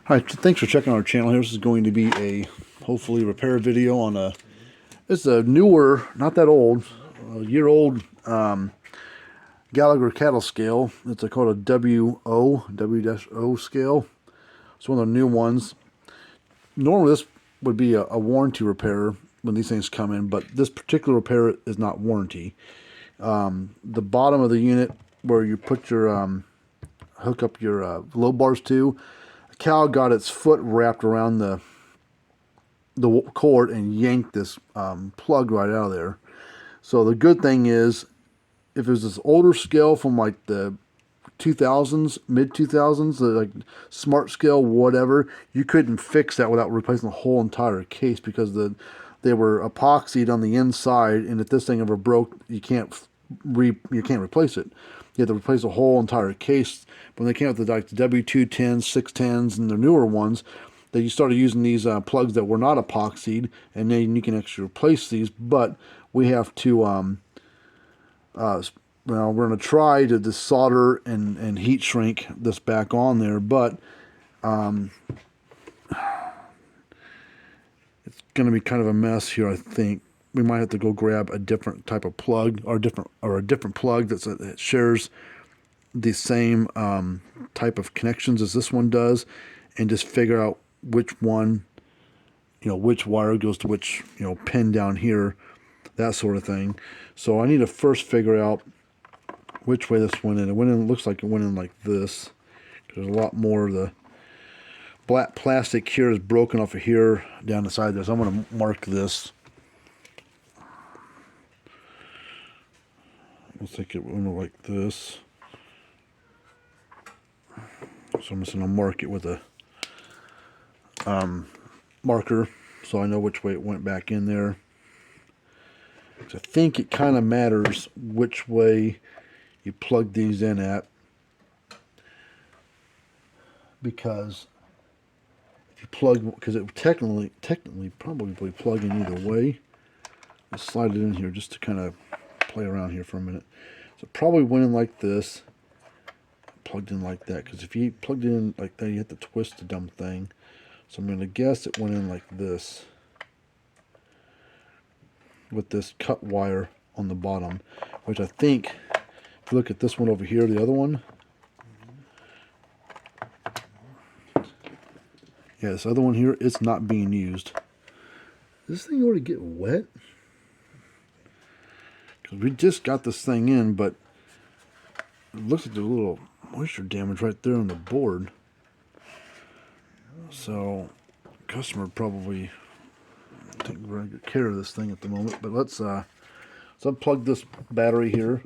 Hi, thanks for checking our channel here. This is going to be a hopefully repair video on it's a newer, not that old, a year old Gallagher cattle scale. It's called a W-O scale. It's one of the new ones. Normally this would be a warranty repair when these things come in, but this particular repair is not warranty. The bottom of the unit where you put your hook up your low bars to, a cow got its foot wrapped around the cord and yanked this plug right out of there. So the good thing is, if it was this older scale from like the 2000s, mid 2000s, the like smart scale, whatever, you couldn't fix that without replacing the whole entire case because they were epoxied on the inside, and if this thing ever broke, you can't replace it. You have to replace the whole entire case. When they came out with like the W210s, 610s, and the newer ones, that you started using these plugs that were not epoxied, and then you can actually replace these. But we have to, well, we're going to try to solder and heat shrink this back on there, but it's going to be kind of a mess here, I think. We might have to go grab a different type of plug, or a different plug that shares the same type of connections as this one does, and just figure out which one, which wire goes to which, pin down here, that sort of thing. So I need to first figure out which way this went in. It looks like it went in like this. There's a lot more of the black plastic here is broken off of here down the side there. So I'm going to mark this. Looks like it went like this. So I'm just going to mark it with a marker so I know which way it went back in there. So I think it kind of matters which way you plug these in at, because if you plug, because it technically probably plug in either way. Let's slide it in here just to kind of play around here for a minute. So it probably went in like this, plugged in like that, because if you plugged it in like that, you have to twist the dumb thing. So I'm going to guess it went in like this, with this cut wire on the bottom, which I think, if you look at this one over here, the other one, yeah, this other one here, it's not being used. Does this thing already get wet? Because we just got this thing in, but it looks like there's a little moisture damage right there on the board. So, customer probably taking very good care of this thing at the moment. But let's unplug this battery here.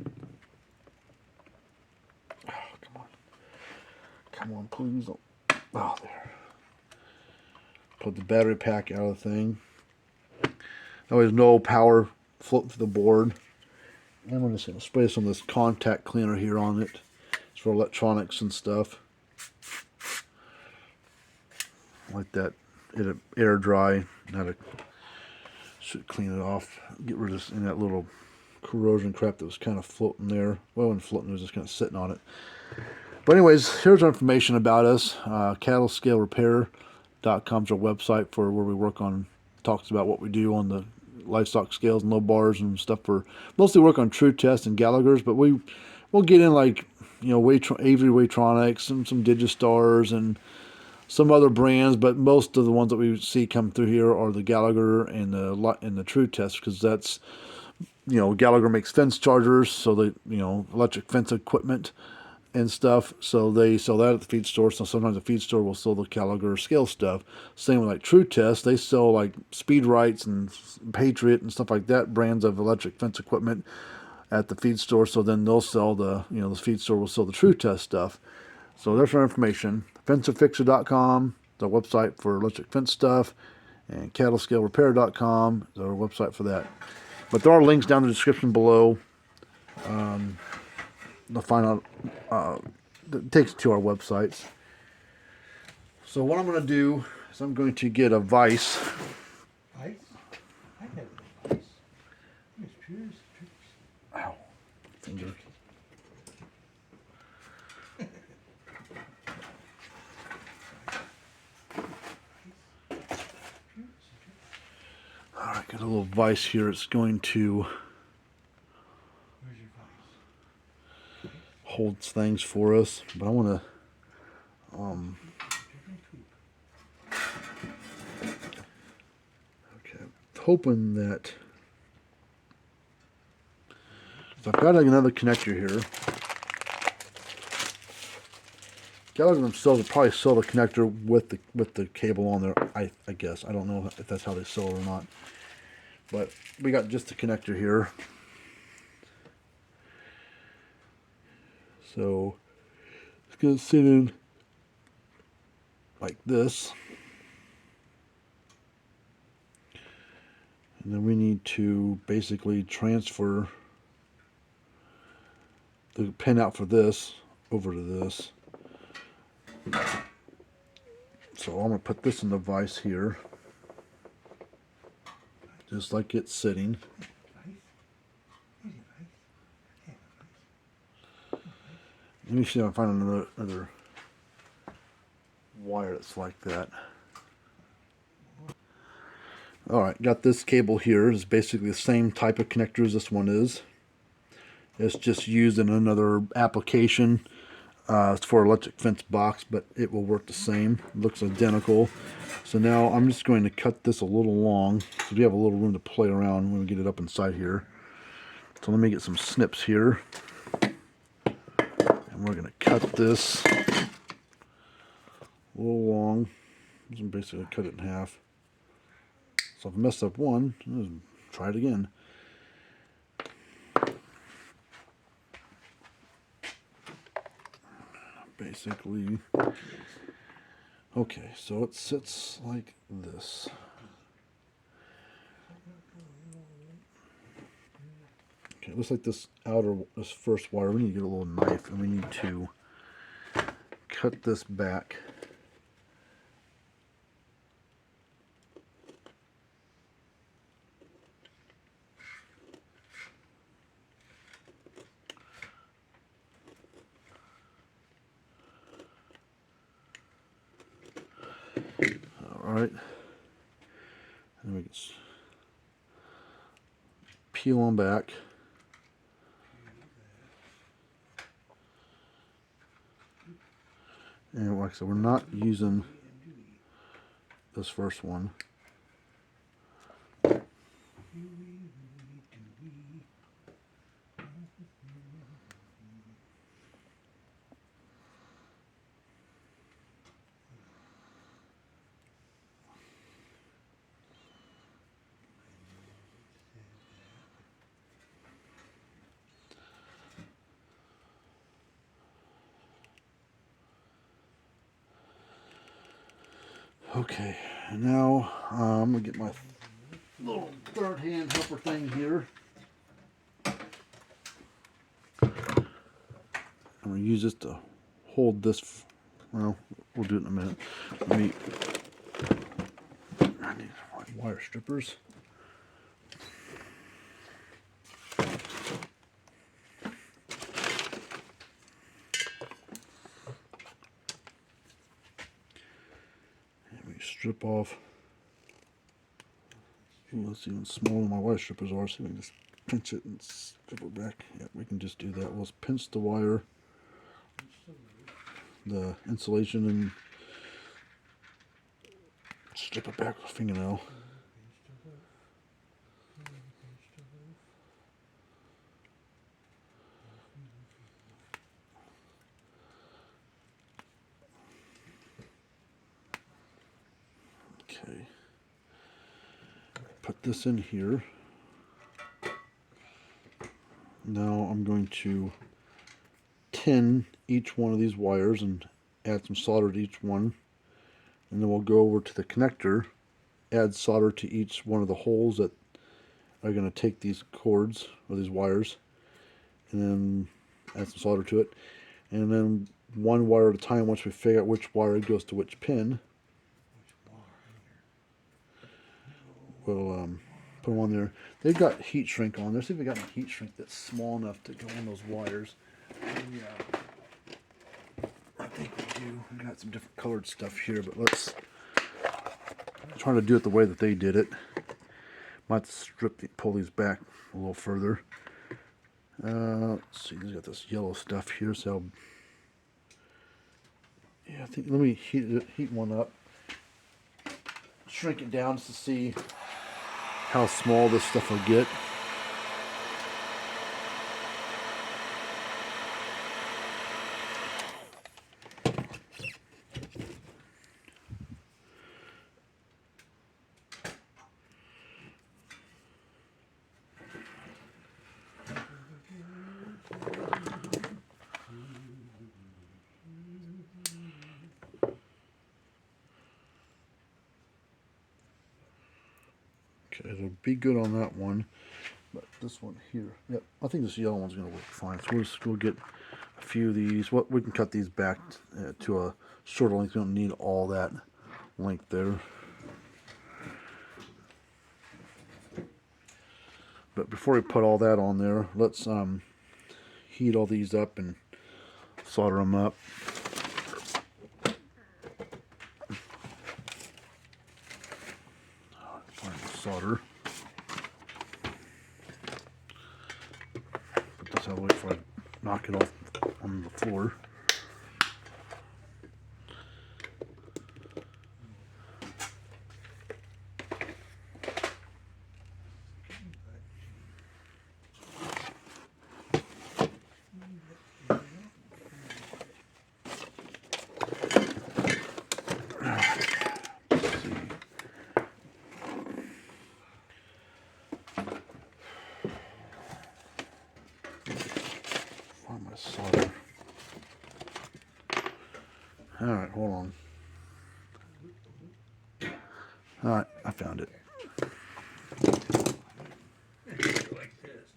Oh, come on, please. Oh, there. Put the battery pack out of the thing. Now there's no power floating through the board. I'm going to spray some of this contact cleaner here on it. It's for electronics and stuff. Like that. It'll air dry. Should clean it off. Get rid of this, that little corrosion crap that was kind of floating there. Well, it wasn't floating, it was just kind of sitting on it. But anyways, here's our information about us. Cattlescalerepair.com is our website for where we work on, talks about what we do on the livestock scales and low bars and stuff. For mostly work on True Test and Gallagher's, but we'll get in like Avery Weightronics and some Digistars and some other brands, but most of the ones that we see come through here are the Gallagher and the True Test, because that's, Gallagher makes fence chargers, so they, electric fence equipment and stuff, so they sell that at the feed store. So sometimes the feed store will sell the Gallagher scale stuff. Same with like True Test, they sell like Speed Rights and Patriot and stuff like that, brands of electric fence equipment at the feed store. So then they'll sell the feed store will sell the True Test stuff. So there's our information. Fencerfixer.com is our website for electric fence stuff, and cattlescalerepair.com is our website for that. But there are links down in the description below. To find out, that takes you to our websites. So what I'm going to do is I'm going to get a vise. Ice? I have ice. It's pure. Ow, finger. got a little vise here. It's going to Where's your vice? hold things for us, but I want to. Okay, hoping that. So I've got another connector here. Gallagher themselves will probably sell the connector with the cable on there. I guess I don't know if that's how they sell it or not. But we got just the connector here. So it's gonna sit in like this. And then we need to basically transfer the pin out for this over to this. So I'm going to put this in the vise here, just like it's sitting. Vice? Where's your vice? Yeah, vice. Let me see if I can find another wire that's like that. Alright, got this cable here. It's basically the same type of connector as this one is. It's just used in another application. It's for electric fence box, but it will work the same. It looks identical. So now I'm just going to cut this a little long, so we have a little room to play around when we get it up inside here. So let me get some snips here. And we're going to cut this a little long. Just basically cut it in half. So if I messed up one, let's try it again. Basically, okay, so it sits like this. Okay, it looks like this first wire, we need to get a little knife and we need to cut this back. Alright, and we can peel them back. And like I said, we're not using this first one. Okay, and now I'm going to get my little third hand helper thing here. I'm going to use this to hold this. Well, we'll do it in a minute. I need my wire strippers. Strip off. Ooh, that's even smaller than my wire strippers are, so we can just pinch it and strip it back. Yeah, we can just do that. We'll pinch the wire, the insulation, and strip it back with a fingernail. Okay. Put this in here. Now I'm going to tin each one of these wires and add some solder to each one. And then we'll go over to the connector, add solder to each one of the holes that are going to take these cords or these wires, and then add some solder to it. And then one wire at a time, once we figure out which wire goes to which pin, we'll put them on there. They've got heat shrink on there. See if we got any heat shrink that's small enough to go on those wires. Yeah, I think we do. We got some different colored stuff here, but let's try to do it the way that they did it. Might have to pull these back a little further. Let's see, he's got this yellow stuff here, so yeah, I think let me heat one up, shrink it down just to see how small this stuff will get. Okay, it'll be good on that one, but this one here, yep, I think this yellow one's going to work fine. So we'll just go get a few of these. What we can cut these back to a shorter length. We don't need all that length there. But before we put all that on there, let's heat all these up and solder them up. Find the solder. Put this out of the way before I knock it off on the floor. Find my solder. Alright, hold on. Alright, I found it. Like this.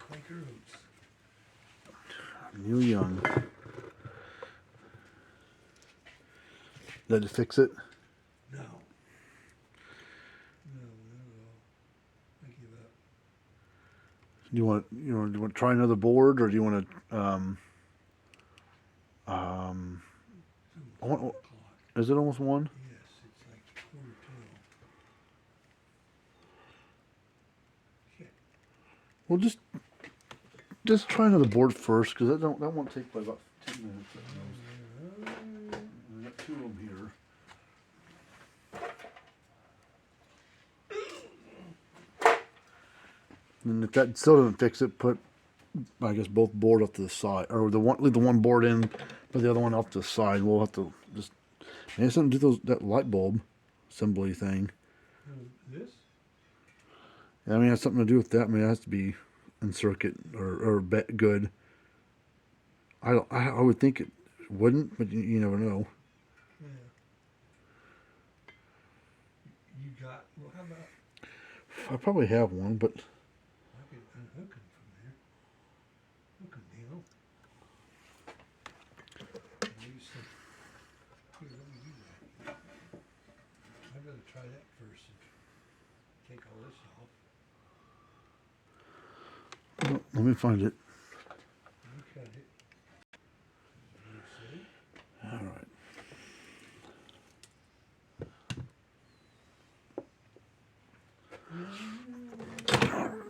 Quaker Oats. Neil Young. Did you fix it? No. No, not at all. I give up. Do you want to try another board, or do you want to It's almost 1 o'clock. is it almost one? Yes, it's like 1:45. Shit. Well, just try another board first, because that won't take but about 2 minutes. I got 2 of them here. And if that still doesn't fix it, put, I guess, both board off to the side, or leave the one board in, put the other one off to the side. We'll have to just maybe something to do that light bulb assembly thing. This? I mean, it has something to do with that. I mean, it has to be in circuit or good. I would think it wouldn't, but you never know. Yeah. You got, well, how about, I probably have one, but I could unhook them from there. Hook them, Neil. Use some, here, let me do that. I'd rather try that first and take all this off. well, let me find it. You cut it. You see? All right.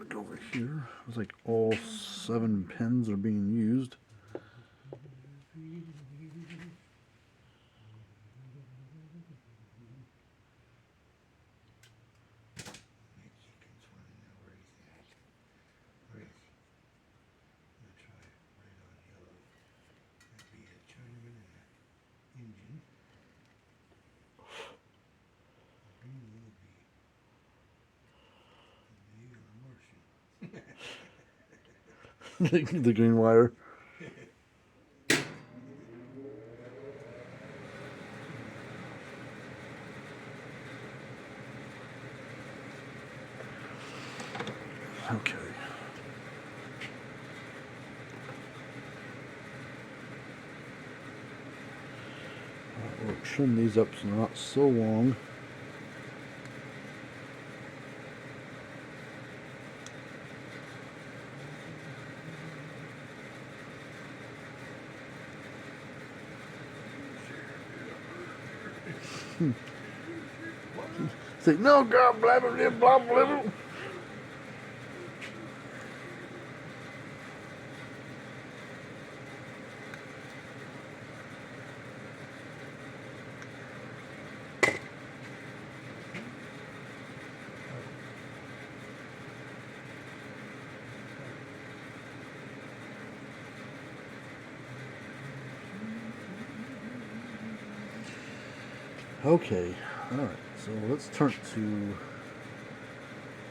Go over here. It's like all 7 pins are being used. Mexican's want to know where he's at. Where is he? I'm gonna try it right on yellow. That'd be a Chinaman and an Indian. Green will be maybe a Martian. The green wire. Okay. We'll trim these up so they're not so long. Say, no, girl, blah, blah, blah, blah, blah. Okay, alright, so let's turn to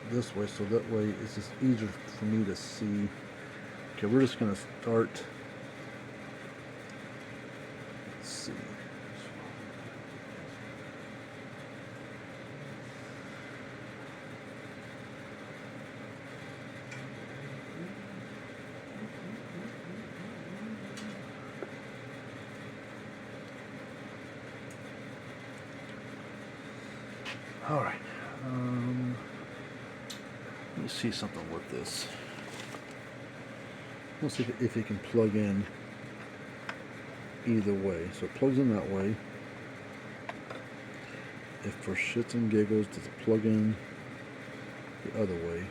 this way, so that way it's just easier for me to see. Okay, we're just going to start. Let's see. All right. Let me see something with this. Let's see if it can plug in either way. So it plugs in that way. If for shits and giggles, does it plug in the other way?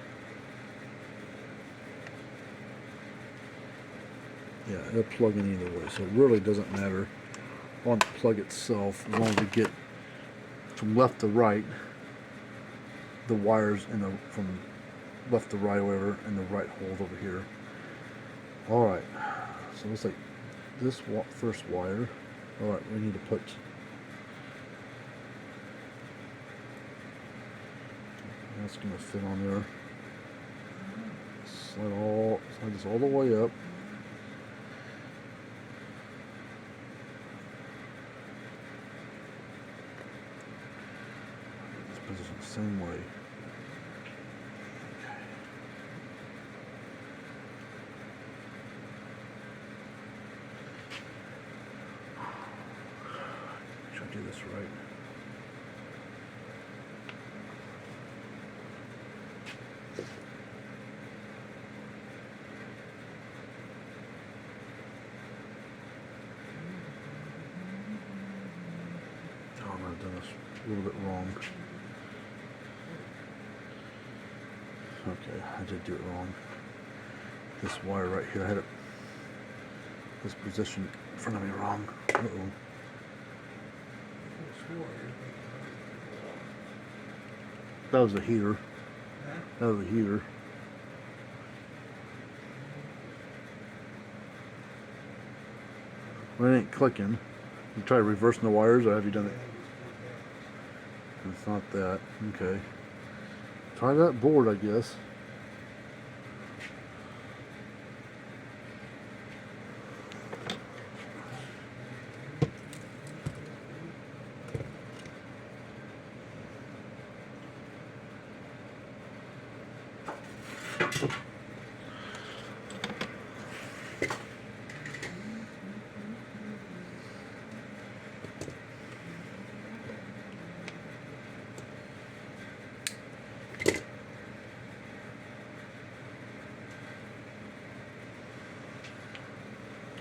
Yeah, it'll plug in either way. So it really doesn't matter on the plug itself, as long as we get from left to right, the wires in the from left to right, or whatever, in the right holes over here. All right, so it's like this first wire. All right, we need to put. That's gonna fit on there. Slide this all the way up. Position the same way. Should I do this right? Oh, I might have done this a little bit wrong. Okay, I did do it wrong. This wire right here, I had it this position in front of me wrong. Uh-oh. That was the heater. That was the heater. Well, it ain't clicking. You try reversing the wires, or have you done it? It's not that. Okay. Try that board, I guess.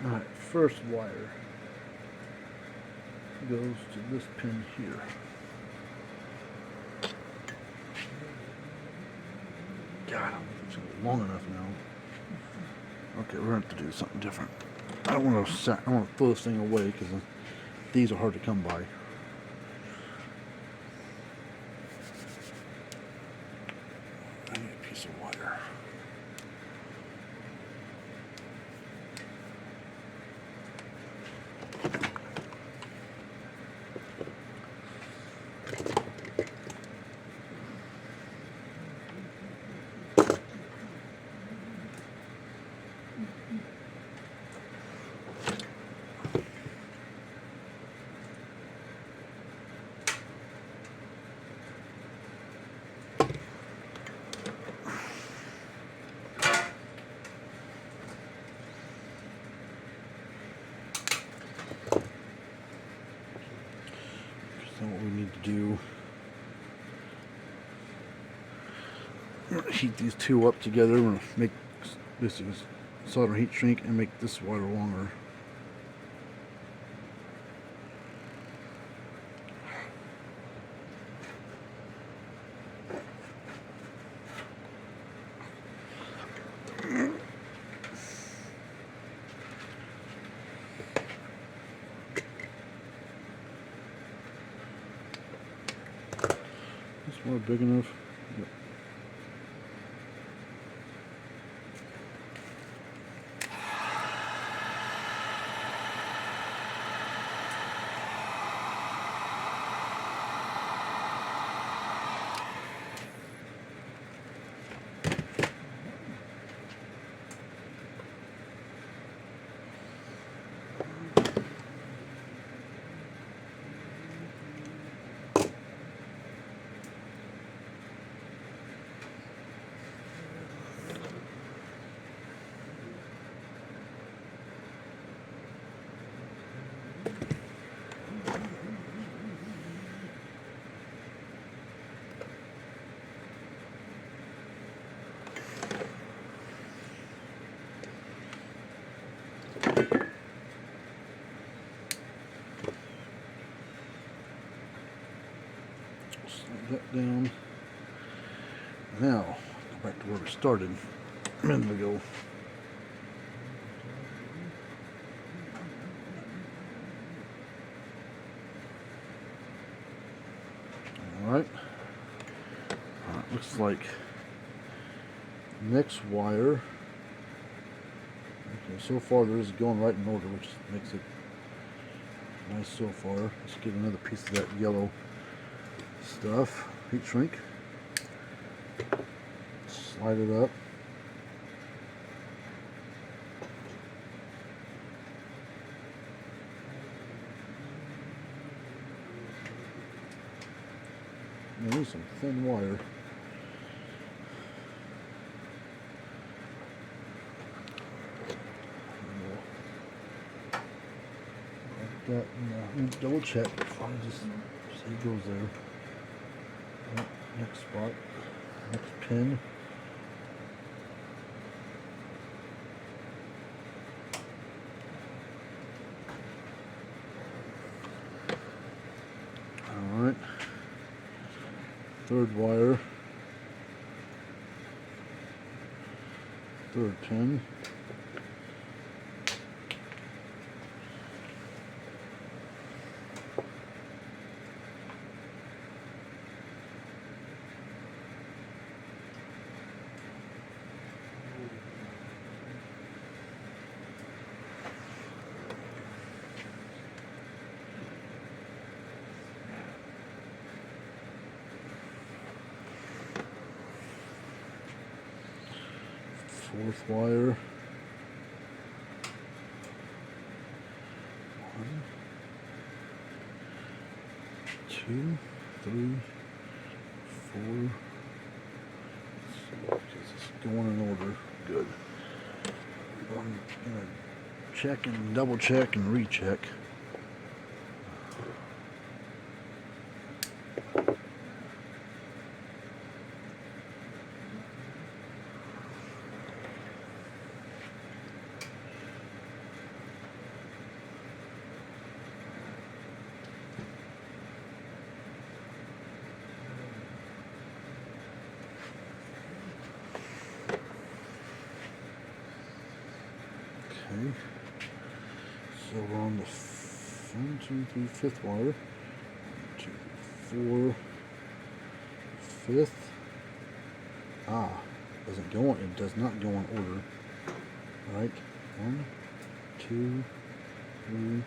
Alright, first wire goes to this pin here. God, I don't know if it's long enough now. Okay, we're going to have to do something different. I don't want to throw this thing away because these are hard to come by. I need a piece of wire. So what we need to do, we're going to heat these two up together. We're going to make this is solder heat shrink and make this wire longer. More big enough. Yep. Slide that down. Now, go back to where we started a minute ago. Alright. Looks like next wire. Okay, so far this is going right in order, which makes it nice so far. Let's get another piece of that yellow stuff. Heat shrink. Slide it up. There's some thin wire. Like that. No, double check before I just say it goes there. Yep, next spot. Next pin. Alright. Third wire. Third pin. Fourth wire. 1, 2, 3, 4. Because it's going in order. Good. I'm gonna check and double check and recheck. Okay, so we're on the 1, 2, 3, 5th wire. 1, 2, 4, 5th. Doesn't go on. It does not go in order. All right, 1, 2, 3,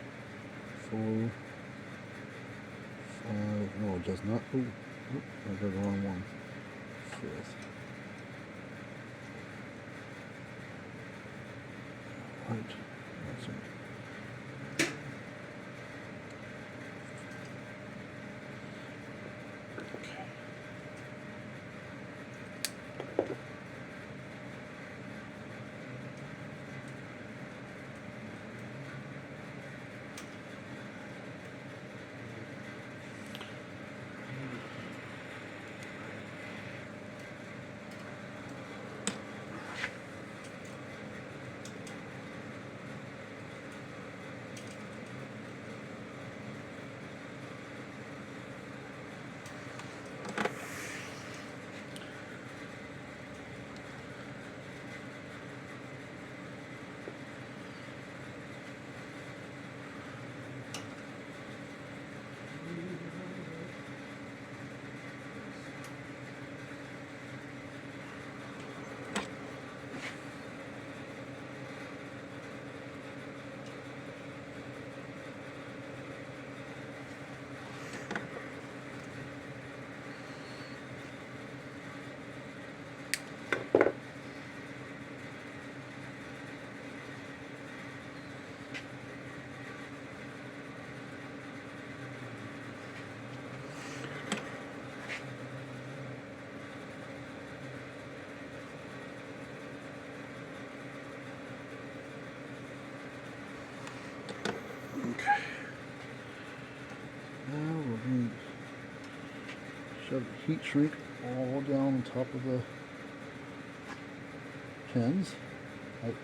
4, 5. No, it does not. Oh, I got the wrong one. 5th. Right. That's it. Okay. have heat shrink all down on top of the pins. Like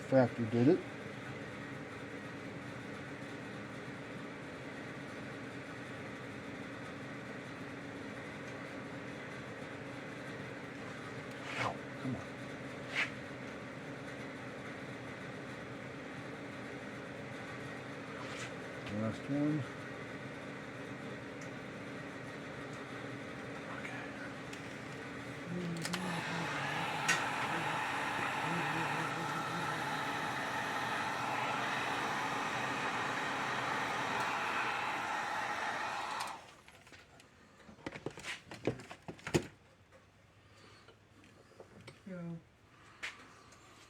factory did it. Ow, come on. Last one.